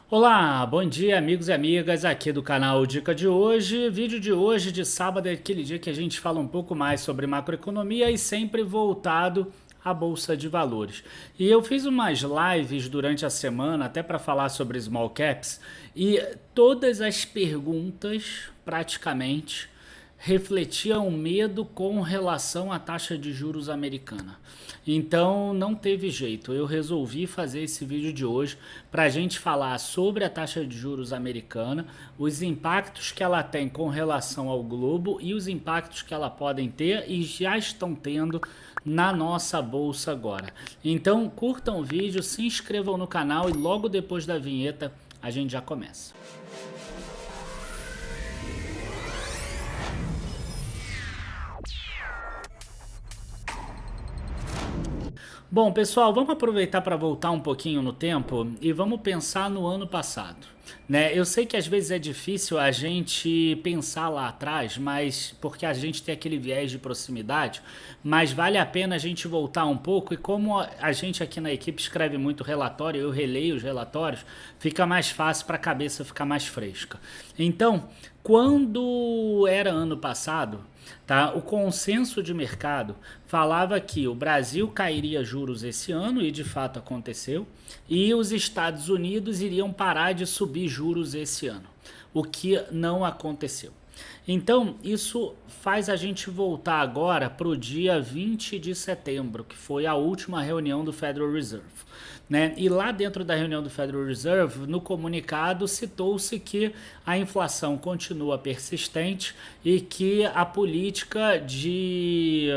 Olá, bom dia amigos e amigas aqui do canal Dica de hoje. Vídeo de hoje de sábado é aquele dia que a gente fala um pouco mais sobre macroeconomia e sempre voltado à Bolsa de Valores. E eu fiz umas lives durante a semana até para falar sobre small caps e todas as perguntas praticamente refletiam medo com relação à taxa de juros americana. Então não teve jeito, eu resolvi fazer esse vídeo de hoje para a gente falar sobre a taxa de juros americana, os impactos que ela tem com relação ao globo e os impactos que ela podem ter e já estão tendo na nossa bolsa agora. Então curtam o vídeo, se inscrevam no canal e logo depois da vinheta a gente já começa. Bom, pessoal, vamos aproveitar para voltar um pouquinho no tempo e vamos pensar no ano passado, né? Eu sei que às vezes é difícil a gente pensar lá atrás, mas porque a gente tem aquele viés de proximidade, mas vale a pena a gente voltar um pouco e como a gente aqui na equipe escreve muito relatório, eu releio os relatórios, fica mais fácil para a cabeça ficar mais fresca. Então, quando era ano passado, tá? O consenso de mercado falava que o Brasil cairia juros esse ano, e de fato aconteceu, e os Estados Unidos iriam parar de subir juros esse ano, o que não aconteceu. Então, isso faz a gente voltar agora para o dia 20 de setembro, que foi a última reunião do Federal Reserve. Né? E lá dentro da reunião do Federal Reserve, no comunicado, citou-se que a inflação continua persistente e que a política de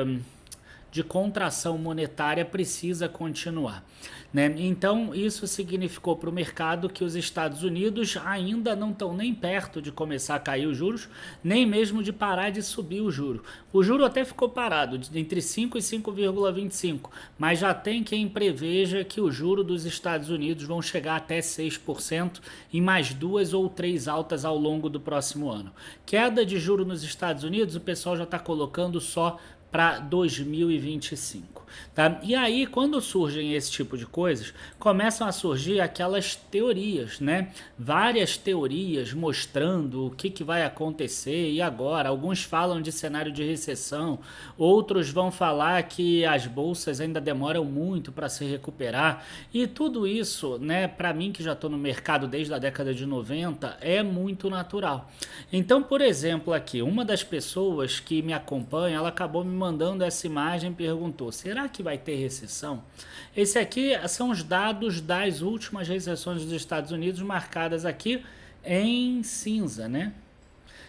contração monetária precisa continuar. Né? Então, isso significou para o mercado que os Estados Unidos ainda não estão nem perto de começar a cair os juros, nem mesmo de parar de subir o juro. O juro até ficou parado entre 5 e 5,25, mas já tem quem preveja que o juro dos Estados Unidos vão chegar até 6% em mais 2 ou 3 altas ao longo do próximo ano. Queda de juro nos Estados Unidos, o pessoal já está colocando só para 2025, tá? E aí, quando surgem esse tipo de coisas, começam a surgir aquelas teorias, né? Várias teorias mostrando o que vai acontecer e agora. Alguns falam de cenário de recessão, outros vão falar que as bolsas ainda demoram muito para se recuperar. E tudo isso, né, para mim que já estou no mercado desde a década de 90, é muito natural. Então, por exemplo, aqui, uma das pessoas que me acompanha, ela acabou me mandando essa imagem e perguntou: será que vai ter recessão? Esse aqui são os dados das últimas recessões dos Estados Unidos, marcadas aqui em cinza, né?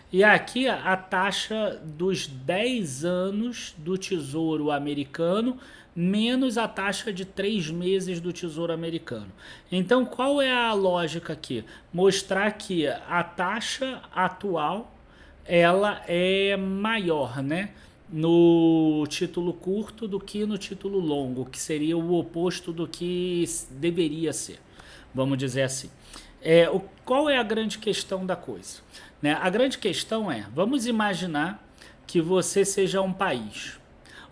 E aqui a taxa dos 10 anos do Tesouro Americano menos a taxa de 3 meses do Tesouro Americano. Então, qual é a lógica aqui? Mostrar que a taxa atual ela é maior, né, no título curto do que no título longo, que seria o oposto do que deveria ser, vamos dizer assim. Qual é a grande questão da coisa? Né? A grande questão é, vamos imaginar que você seja um país,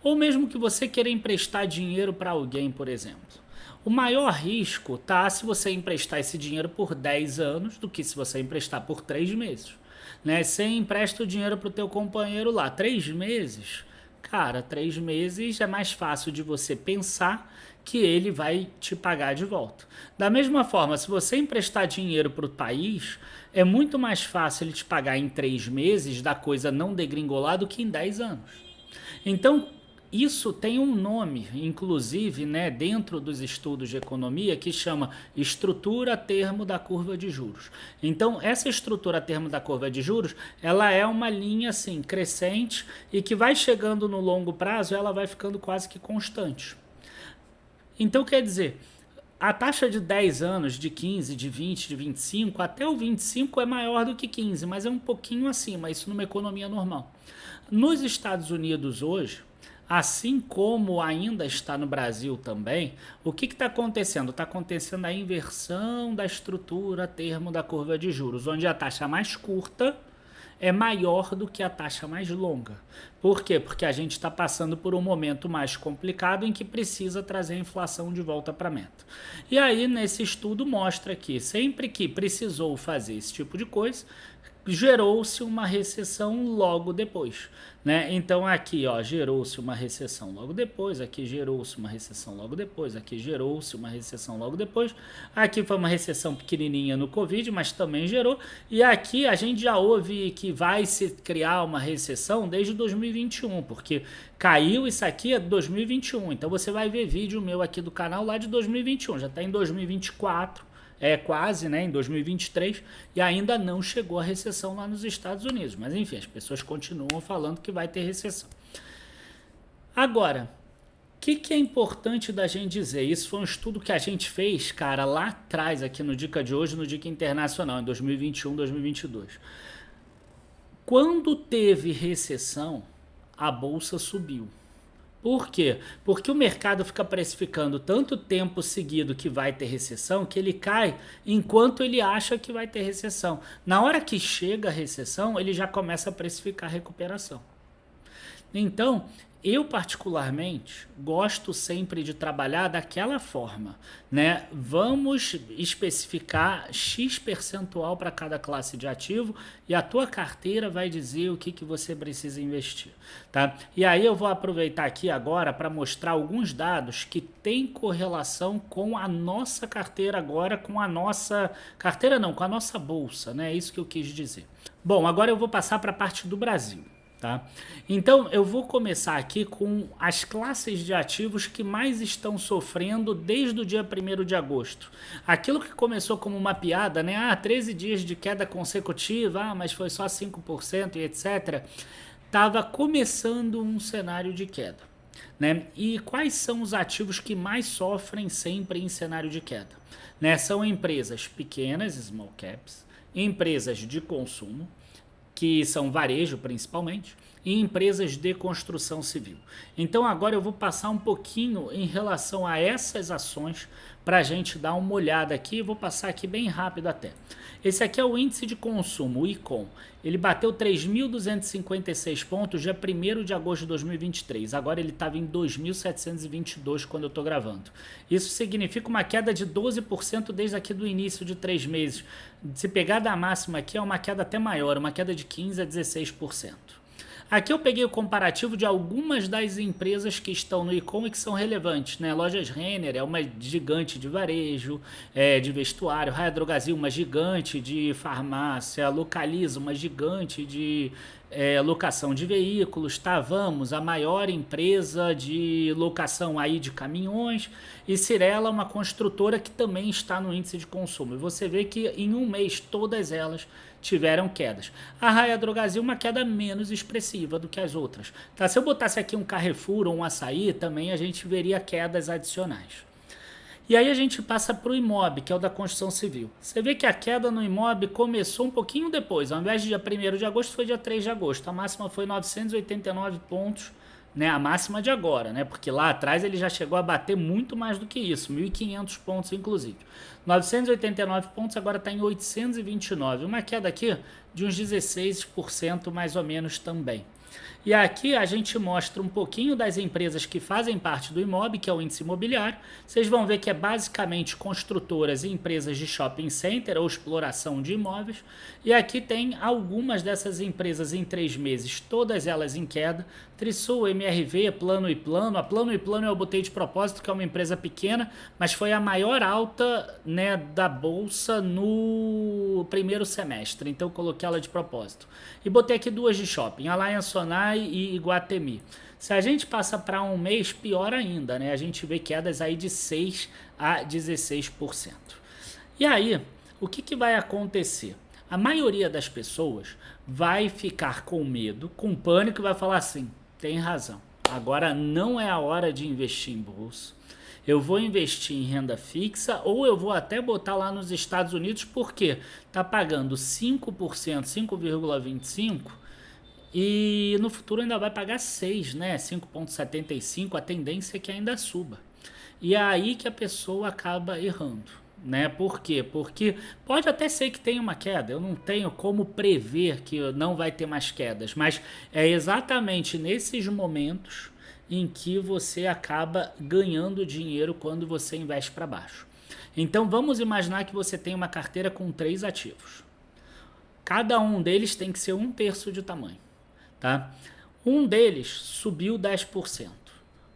ou mesmo que você queira emprestar dinheiro para alguém, por exemplo. O maior risco tá se você emprestar esse dinheiro por 10 anos do que se você emprestar por 3 meses. Né? Você empresta o dinheiro para o teu companheiro lá, 3 meses, cara, 3 meses é mais fácil de você pensar que ele vai te pagar de volta. Da mesma forma, se você emprestar dinheiro para o país, é muito mais fácil ele te pagar em 3 meses da coisa não degringolar do que em 10 anos. Então, isso tem um nome, inclusive, né, dentro dos estudos de economia, que chama estrutura termo da curva de juros. Então, essa estrutura termo da curva de juros, ela é uma linha assim, crescente e que vai chegando no longo prazo, ela vai ficando quase que constante. Então, quer dizer, a taxa de 10 anos, de 15, de 20, de 25, até o 25 é maior do que 15, mas é um pouquinho acima, isso numa economia normal. Nos Estados Unidos hoje, assim como ainda está no Brasil também, o que está acontecendo? Está acontecendo a inversão da estrutura termo da curva de juros, onde a taxa mais curta é maior do que a taxa mais longa. Por quê? Porque a gente está passando por um momento mais complicado em que precisa trazer a inflação de volta para a meta. E aí, nesse estudo, mostra que sempre que precisou fazer esse tipo de coisa, gerou-se uma recessão logo depois, né? Então aqui, ó, gerou-se uma recessão logo depois, aqui gerou-se uma recessão logo depois, aqui gerou-se uma recessão logo depois, aqui foi uma recessão pequenininha no Covid, mas também gerou, e aqui a gente já ouve que vai se criar uma recessão desde 2021, porque caiu isso aqui é 2021, então você vai ver vídeo meu aqui do canal lá de 2021, já está em 2024, quase, né, em 2023, e ainda não chegou a recessão lá nos Estados Unidos. Mas enfim, as pessoas continuam falando que vai ter recessão. Agora, o que é importante da gente dizer? Isso foi um estudo que a gente fez, cara, lá atrás, aqui no Dica de Hoje, no Dica Internacional, em 2021, 2022. Quando teve recessão, a bolsa subiu. Por quê? Porque o mercado fica precificando tanto tempo seguido que vai ter recessão que ele cai enquanto ele acha que vai ter recessão. Na hora que chega a recessão, ele já começa a precificar a recuperação. Então, eu particularmente gosto sempre de trabalhar daquela forma, né? Vamos especificar X percentual para cada classe de ativo e a tua carteira vai dizer o que você precisa investir, tá? E aí eu vou aproveitar aqui agora para mostrar alguns dados que têm correlação com a nossa carteira agora, com a nossa carteira não, com a nossa bolsa, né? É isso que eu quis dizer. Bom, agora eu vou passar para a parte do Brasil. Tá? Então eu vou começar aqui com as classes de ativos que mais estão sofrendo desde o dia 1º de agosto. Aquilo que começou como uma piada, né? 13 dias de queda consecutiva, mas foi só 5% e etc. Estava começando um cenário de queda, né? E quais são os ativos que mais sofrem sempre em cenário de queda? Né? São empresas pequenas, small caps, empresas de consumo, que são varejo principalmente, e empresas de construção civil. Então agora eu vou passar um pouquinho em relação a essas ações para a gente dar uma olhada aqui, vou passar aqui bem rápido até. Esse aqui é o índice de consumo, o ICOM. Ele bateu 3.256 pontos dia 1º de agosto de 2023. Agora ele estava em 2.722 quando eu estou gravando. Isso significa uma queda de 12% desde aqui do início de 3 meses. Se pegar da máxima aqui, é uma queda até maior, uma queda de 15% a 16%. Aqui eu peguei o comparativo de algumas das empresas que estão no ICOM e que são relevantes, né? Lojas Renner é uma gigante de varejo, de vestuário, Raia Drogasil, uma gigante de farmácia, Localiza, uma gigante de locação de veículos, tá? Vamos, a maior empresa de locação aí de caminhões, e Cyrela, uma construtora que também está no índice de consumo. E você vê que em um mês todas elas tiveram quedas. A Raia Drogasil, uma queda menos expressiva do que as outras. Tá? Se eu botasse aqui um Carrefour ou um Açaí, também a gente veria quedas adicionais. E aí a gente passa para o Imob, que é o da construção civil. Você vê que a queda no Imob começou um pouquinho depois. Ao invés de dia 1º de agosto, foi dia 3 de agosto. A máxima foi 989 pontos, né? A máxima de agora, né? Porque lá atrás ele já chegou a bater muito mais do que isso, 1.500 pontos inclusive. 989 pontos, agora está em 829. Uma queda aqui de uns 16% mais ou menos também. E aqui a gente mostra um pouquinho das empresas que fazem parte do Imob, que é o índice imobiliário. Vocês vão ver que é basicamente construtoras e empresas de shopping center ou exploração de imóveis. E aqui tem algumas dessas empresas em 3 meses, todas elas em queda. Trisul, MRV, Plano e Plano. A Plano e Plano eu botei de propósito, que é uma empresa pequena, mas foi a maior alta, né, da bolsa no primeiro semestre. Então eu coloquei ela de propósito. E botei aqui duas de shopping, Alliance Sonai e Iguatemi. Se a gente passa para um mês, pior ainda, né? A gente vê quedas aí de 6 a 16%. E aí, o que vai acontecer? A maioria das pessoas vai ficar com medo, com pânico e vai falar assim, tem razão, agora não é a hora de investir em bolsa. Eu vou investir em renda fixa ou eu vou até botar lá nos Estados Unidos porque está pagando 5%, 5,25% e no futuro ainda vai pagar 6%, né? 5,75%, a tendência é que ainda suba. E é aí que a pessoa acaba errando, né? Por quê? Porque pode até ser que tenha uma queda, eu não tenho como prever que não vai ter mais quedas, mas é exatamente nesses momentos em que você acaba ganhando dinheiro quando você investe para baixo. Então vamos imaginar que você tem uma carteira com 3 ativos. Cada um deles tem que ser 1/3 de tamanho, tá? Um deles subiu 10%,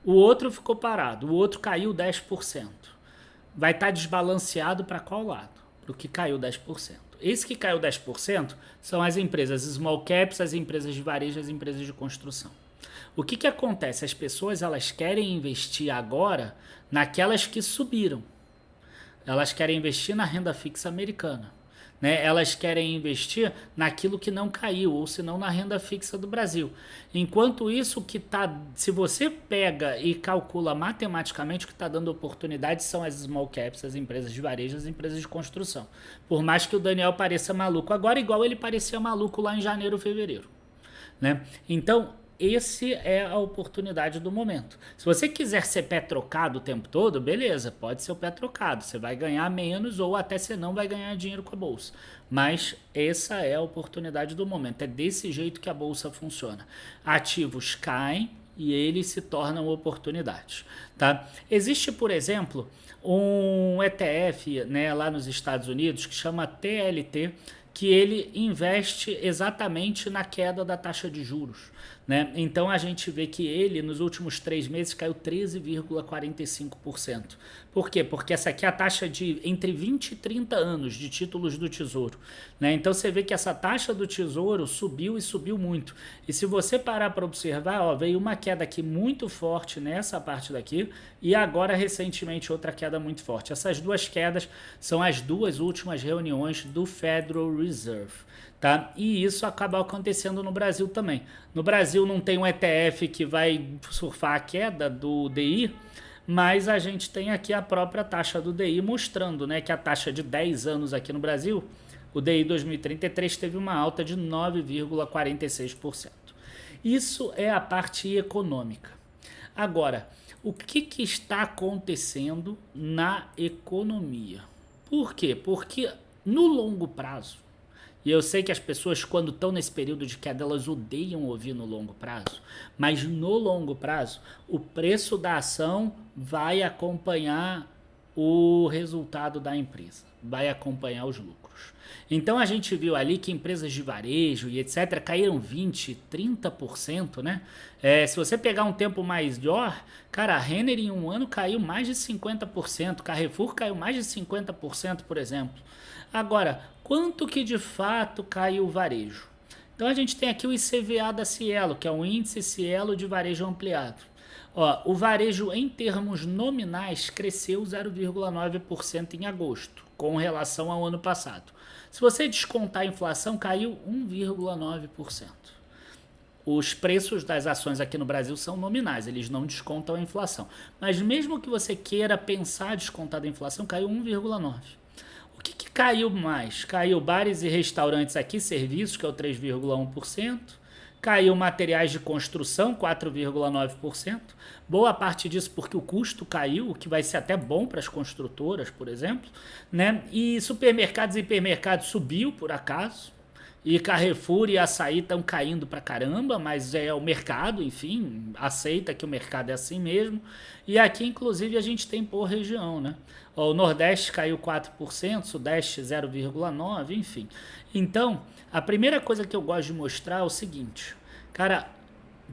o outro ficou parado, o outro caiu 10%. Vai estar desbalanceado para qual lado? Para o que caiu 10%. Esse que caiu 10% são as empresas small caps, as empresas de varejo, as empresas de construção. O que acontece? As pessoas elas querem investir agora naquelas que subiram. Elas querem investir na renda fixa americana. Né? Elas querem investir naquilo que não caiu, ou se não na renda fixa do Brasil. Enquanto isso, que tá, se você pega e calcula matematicamente, o que está dando oportunidade são as small caps, as empresas de varejo, as empresas de construção. Por mais que o Daniel pareça maluco agora, igual ele parecia maluco lá em janeiro, fevereiro. Né? Então, esse é a oportunidade do momento. Se você quiser ser pé trocado o tempo todo, beleza, pode ser o pé trocado. Você vai ganhar menos ou até você não vai ganhar dinheiro com a bolsa. Mas essa é a oportunidade do momento. É desse jeito que a bolsa funciona. Ativos caem e eles se tornam oportunidades. Tá? Existe, por exemplo, um ETF, né, lá nos Estados Unidos que chama TLT, que ele investe exatamente na queda da taxa de juros. Né? Então a gente vê que ele nos últimos 3 meses caiu 13,45%. Por quê? Porque essa aqui é a taxa de entre 20 e 30 anos de títulos do Tesouro. Né? Então você vê que essa taxa do Tesouro subiu e subiu muito. E se você parar para observar, ó, veio uma queda aqui muito forte nessa parte daqui e agora recentemente outra queda muito forte. Essas duas quedas são as 2 últimas reuniões do Federal Reserve. Tá? E isso acaba acontecendo no Brasil também. No Brasil não tem um ETF que vai surfar a queda do DI, mas a gente tem aqui a própria taxa do DI mostrando, né, que a taxa de 10 anos aqui no Brasil, o DI 2033 teve uma alta de 9,46%. Isso é a parte econômica. Agora, o que está acontecendo na economia? Por quê? Porque no longo prazo, e eu sei que as pessoas, quando estão nesse período de queda, elas odeiam ouvir no longo prazo, mas no longo prazo, o preço da ação vai acompanhar o resultado da empresa, vai acompanhar os lucros. Então a gente viu ali que empresas de varejo e etc. caíram 20%, 30%, né? Se você pegar um tempo maior, cara, a Renner em um ano caiu mais de 50%, Carrefour caiu mais de 50%, por exemplo. Agora, quanto que de fato caiu o varejo? Então a gente tem aqui o ICVA da Cielo, que é o índice Cielo de varejo ampliado. Ó, o varejo em termos nominais cresceu 0,9% em agosto, com relação ao ano passado. Se você descontar a inflação, caiu 1,9%. Os preços das ações aqui no Brasil são nominais, eles não descontam a inflação. Mas mesmo que você queira pensar descontar da inflação, caiu 1,9%. O que caiu mais? Caiu bares e restaurantes aqui, serviços, que é o 3,1%. Caiu materiais de construção, 4,9%. Boa parte disso porque o custo caiu, o que vai ser até bom para as construtoras, por exemplo. Né? E supermercados e hipermercados subiu, por acaso. E Carrefour e Açaí estão caindo pra caramba, mas é o mercado, enfim, aceita que o mercado é assim mesmo. E aqui, inclusive, a gente tem por região, né? O Nordeste caiu 4%, Sudeste 0,9%, enfim. Então, a primeira coisa que eu gosto de mostrar é o seguinte, cara,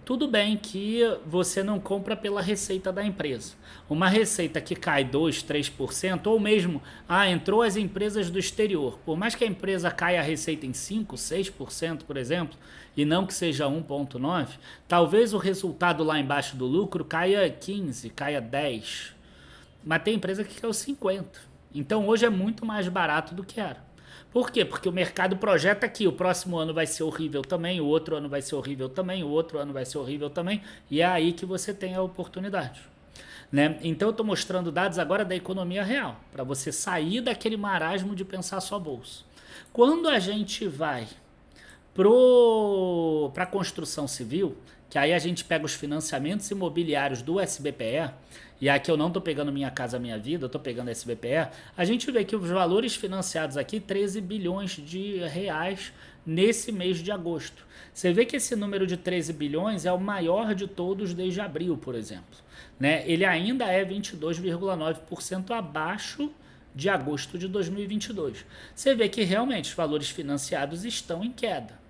tudo bem que você não compra pela receita da empresa. Uma receita que cai 2%, 3%, ou mesmo, entrou as empresas do exterior. Por mais que a empresa caia a receita em 5%, 6%, por exemplo, e não que seja 1,9%, talvez o resultado lá embaixo do lucro caia 15%, caia 10%. Mas tem empresa que caiu 50%. Então hoje é muito mais barato do que era. Por quê? Porque o mercado projeta que o próximo ano vai ser horrível também, o outro ano vai ser horrível também, o outro ano vai ser horrível também, e é aí que você tem a oportunidade. Né? Então eu estou mostrando dados agora da economia real, para você sair daquele marasmo de pensar só bolsa. Quando a gente vai para a construção civil, que aí a gente pega os financiamentos imobiliários do SBPE, e aqui eu não estou pegando Minha Casa Minha Vida, eu estou pegando SBPE, a gente vê que os valores financiados aqui, 13 bilhões de reais nesse mês de agosto. Você vê que esse número de 13 bilhões é o maior de todos desde abril, por exemplo. Né? Ele ainda é 22,9% abaixo de agosto de 2022. Você vê que realmente os valores financiados estão em queda.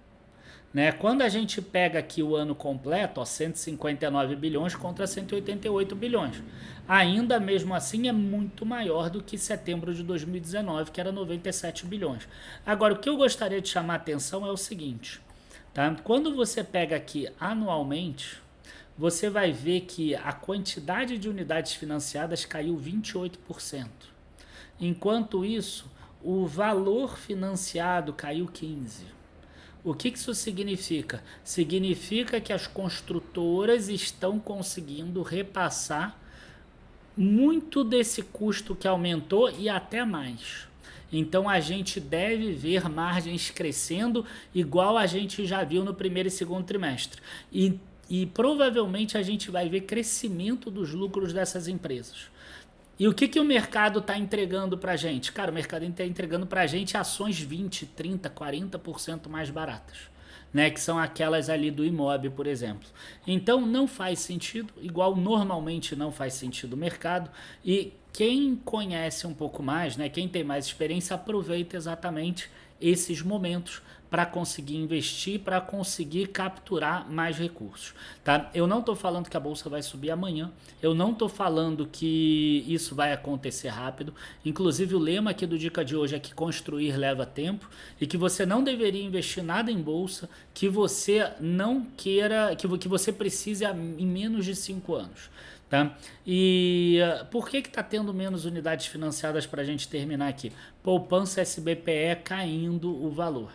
Né? Quando a gente pega aqui o ano completo, ó, 159 bilhões contra 188 bilhões. Ainda mesmo assim é muito maior do que setembro de 2019, que era 97 bilhões. Agora, o que eu gostaria de chamar a atenção é o seguinte, tá? Quando você pega aqui anualmente, você vai ver que a quantidade de unidades financiadas caiu 28%. Enquanto isso, o valor financiado caiu 15%. O que isso significa? Significa que as construtoras estão conseguindo repassar muito desse custo que aumentou e até mais. Então a gente deve ver margens crescendo igual a gente já viu no primeiro e segundo trimestre. E provavelmente a gente vai ver crescimento dos lucros dessas empresas. E o que o mercado está entregando para a gente? Cara, o mercado está entregando para a gente ações 20%, 30%, 40% mais baratas, né? Que são aquelas ali do Imob, por exemplo. Então não faz sentido, igual normalmente não faz sentido o mercado. E quem conhece um pouco mais, né? Quem tem mais experiência, aproveita exatamente esses momentos para conseguir investir, para conseguir capturar mais recursos, tá? Eu não estou falando que a bolsa vai subir amanhã, eu não estou falando que isso vai acontecer rápido, inclusive o lema aqui do Dica de hoje é que construir leva tempo e que você não deveria investir nada em bolsa que você não queira, que você precise em menos de 5 anos. Tá? E por que está tendo menos unidades financiadas para a gente terminar aqui? Poupança SBPE caindo o valor.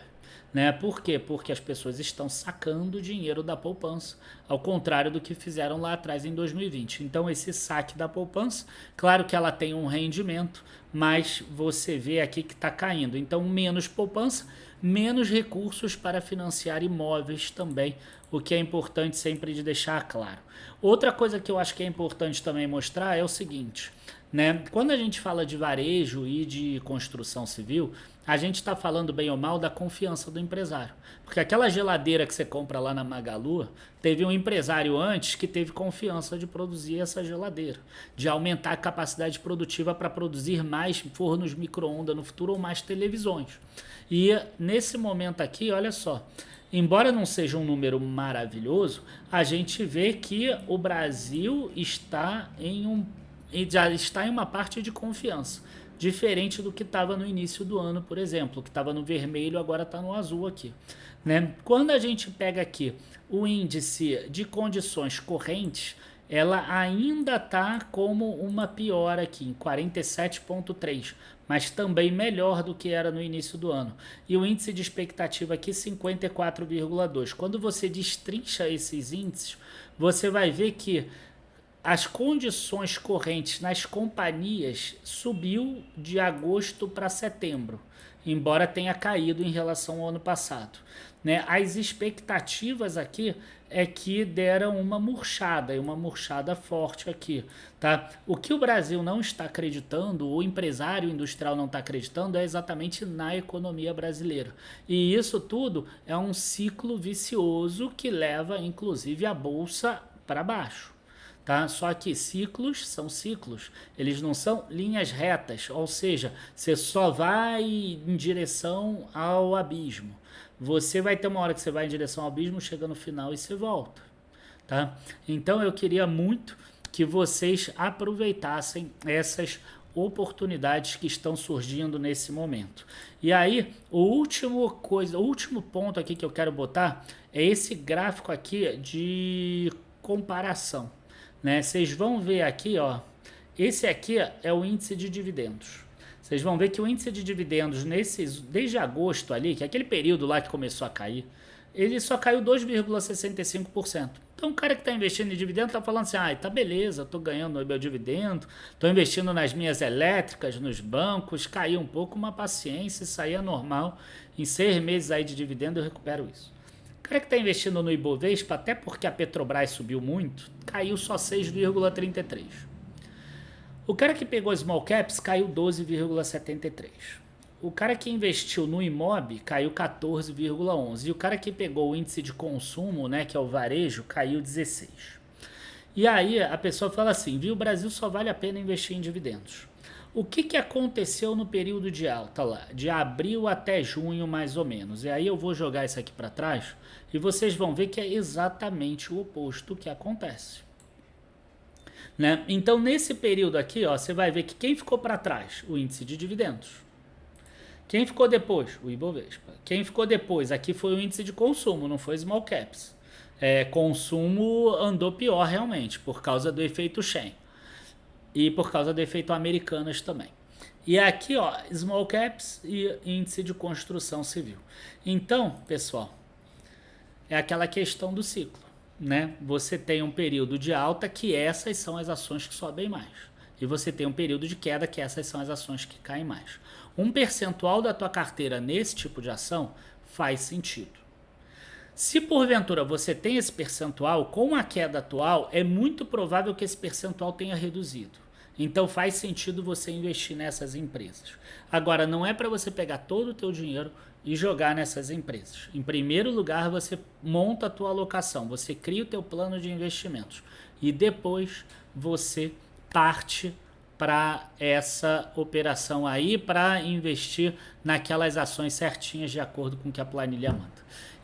Né? Por quê? Porque as pessoas estão sacando o dinheiro da poupança, ao contrário do que fizeram lá atrás em 2020. Então esse saque da poupança, claro que ela tem um rendimento, mas você vê aqui que está caindo. Então menos poupança, menos recursos para financiar imóveis também, o que é importante sempre de deixar claro. Outra coisa que eu acho que é importante também mostrar é o seguinte, né? Quando a gente fala de varejo e de construção civil, a gente está falando bem ou mal da confiança do empresário. Porque aquela geladeira que você compra lá na Magalu, teve um empresário antes que teve confiança de produzir essa geladeira, de aumentar a capacidade produtiva para produzir mais fornos micro-ondas no futuro ou mais televisões. E nesse momento aqui, olha só, embora não seja um número maravilhoso, a gente vê que o Brasil já está em uma parte de confiança, diferente do que estava no início do ano, por exemplo, que estava no vermelho, agora está no azul aqui. Né? Quando a gente pega aqui o índice de condições correntes, ela ainda está como uma piora aqui, em 47,3, mas também melhor do que era no início do ano. E o índice de expectativa aqui, 54,2. Quando você destrincha esses índices, você vai ver que as condições correntes nas companhias subiu de agosto para setembro, embora tenha caído em relação ao ano passado. Né? As expectativas aqui é que deram uma murchada forte aqui. Tá? O que o Brasil não está acreditando, o empresário industrial não está acreditando, é exatamente na economia brasileira. E isso tudo é um ciclo vicioso que leva, inclusive, a bolsa para baixo. Tá? Só que ciclos são ciclos, eles não são linhas retas, ou seja, você só vai em direção ao abismo. Você vai ter uma hora que você vai em direção ao abismo, chega no final e você volta. Tá? Então eu queria muito que vocês aproveitassem essas oportunidades que estão surgindo nesse momento. E aí, o último ponto aqui que eu quero botar é esse gráfico aqui de comparação. Né? Vocês vão ver aqui, ó, esse aqui é o índice de dividendos. Vocês vão ver que o índice de dividendos desde agosto ali, que é aquele período lá que começou a cair, ele só caiu 2,65%. Então o cara que está investindo em dividendo está falando assim, tá beleza, estou ganhando meu dividendo, estou investindo nas minhas elétricas, nos bancos, caiu um pouco, uma paciência, isso aí é normal. Em 6 meses aí de dividendo eu recupero isso. cara que está investindo no Ibovespa, até porque a Petrobras subiu muito, caiu só 6,33. O cara que pegou small caps caiu 12,73. O cara que investiu no Imob caiu 14,11. E o cara que pegou o índice de consumo, né, que é o varejo, caiu 16. E aí a pessoa fala assim, viu, o Brasil só vale a pena investir em dividendos. O que aconteceu no período de alta lá? De abril até junho, mais ou menos. E aí eu vou jogar isso aqui para trás e vocês vão ver que é exatamente o oposto que acontece. Né? Então, nesse período aqui, ó, você vai ver que quem ficou para trás? O índice de dividendos. Quem ficou depois? O Ibovespa. Quem ficou depois? Aqui foi o índice de consumo, não foi small caps. Consumo andou pior realmente, por causa do efeito Shen. E por causa do efeito Americanas também. E aqui, ó, small caps e índice de construção civil. Então, pessoal, é aquela questão do ciclo, né? Você tem um período de alta que essas são as ações que sobem mais. E você tem um período de queda que essas são as ações que caem mais. Um percentual da tua carteira nesse tipo de ação faz sentido. Se porventura você tem esse percentual, com a queda atual, é muito provável que esse percentual tenha reduzido. Então faz sentido você investir nessas empresas. Agora, não é para você pegar todo o teu dinheiro e jogar nessas empresas. Em primeiro lugar, você monta a tua alocação, você cria o teu plano de investimentos e depois você parte para essa operação aí, para investir naquelas ações certinhas de acordo com o que a planilha manda.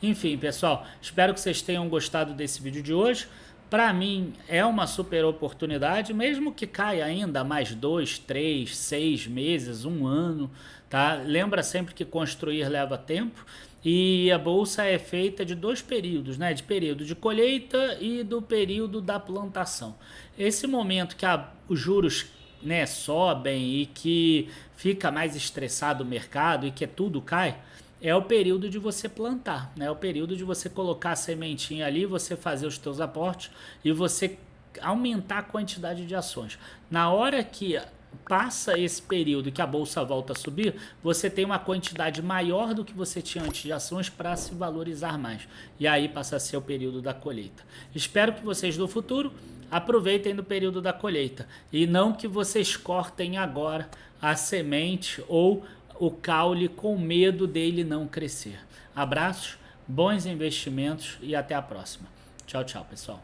Enfim, pessoal, espero que vocês tenham gostado desse vídeo de hoje. Para mim é uma super oportunidade, mesmo que caia ainda mais 2, 3, 6 meses, um ano, tá? Lembra sempre que construir leva tempo e a bolsa é feita de dois períodos, né? De período de colheita e do período da plantação. Esse momento que os juros, né, sobem e que fica mais estressado o mercado e que tudo cai, é o período de você plantar, né? É o período de você colocar a sementinha ali, você fazer os teus aportes e você aumentar a quantidade de ações. Na hora que passa esse período que a bolsa volta a subir, você tem uma quantidade maior do que você tinha antes de ações para se valorizar mais. E aí passa a ser o período da colheita. Espero que vocês no futuro aproveitem do período da colheita e não que vocês cortem agora a semente ou o caule com medo dele não crescer. Abraços, bons investimentos e até a próxima. Tchau, tchau, pessoal.